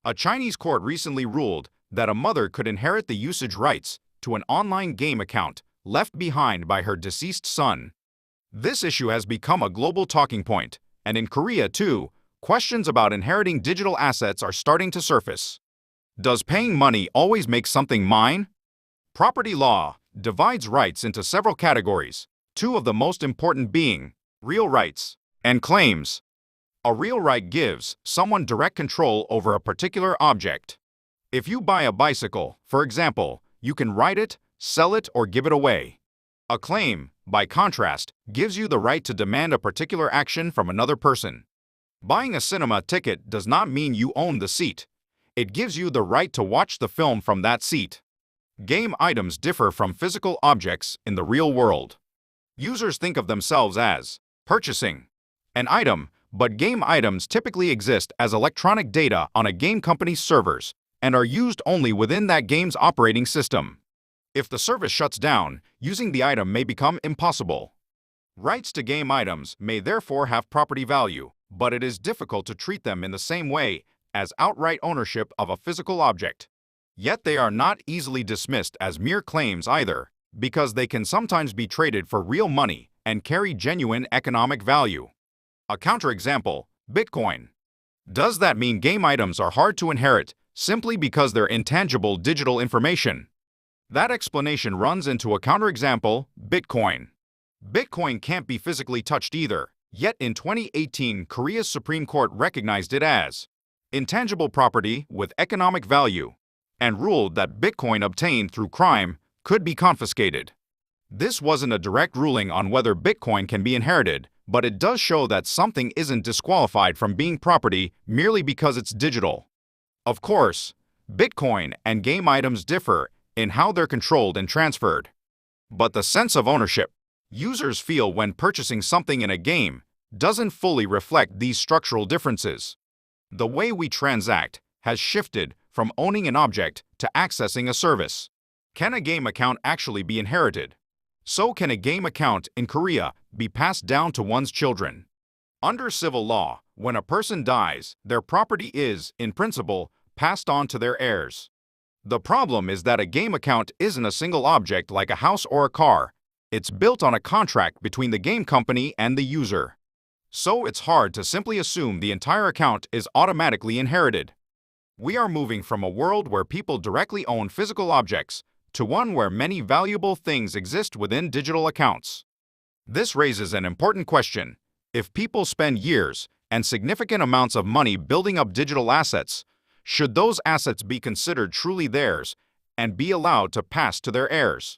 A Chinese court recently ruled that a mother could inherit the usage rights to an online game account left behind by her deceased son. This issue has become a global talking point, and in Korea too, questions about inheriting digital assets are starting to surface. Does paying money always make something mine? Property law divides rights into several categories, two of the most important being real rights and claims. A real right gives someone direct control over a particular object. If you buy a bicycle, for example, you can ride it, sell it, or give it away. A claim, by contrast, gives you the right to demand a particular action from another person. Buying a cinema ticket does not mean you own the seat. It gives you the right to watch the film from that seat. Game items differ from physical objects in the real world. Users think of themselves as purchasing an item, but game items typically exist as electronic data on a game company's servers and are used only within that game's operating system. If the service shuts down, using the item may become impossible. Rights to game items may therefore have property value, but it is difficult to treat them in the same way as outright ownership of a physical object. Yet they are not easily dismissed as mere claims either, because they can sometimes be traded for real money and carry genuine economic value. A counterexample, Bitcoin. Does that mean game items are hard to inherit simply because they're intangible digital information? That explanation runs into a counterexample, Bitcoin. Bitcoin can't be physically touched either, yet in 2018, Korea's Supreme Court recognized it as intangible property with economic value and ruled that Bitcoin obtained through crime could be confiscated. This wasn't a direct ruling on whether Bitcoin can be inherited, but it does show that something isn't disqualified from being property merely because it's digital. Of course, Bitcoin and game items differ in how they're controlled and transferred. But the sense of ownership users feel when purchasing something in a game doesn't fully reflect these structural differences. The way we transact has shifted from owning an object to accessing a service. Can a game account actually be inherited? So can a game account in Korea be passed down to one's children? Under civil law, when a person dies, their property is, in principle, passed on to their heirs. The problem is that a game account isn't a single object like a house or a car. It's built on a contract between the game company and the user. So it's hard to simply assume the entire account is automatically inherited. We are moving from a world where people directly own physical objects to one where many valuable things exist within digital accounts. This raises an important question. If people spend years and significant amounts of money building up digital assets, should those assets be considered truly theirs and be allowed to pass to their heirs?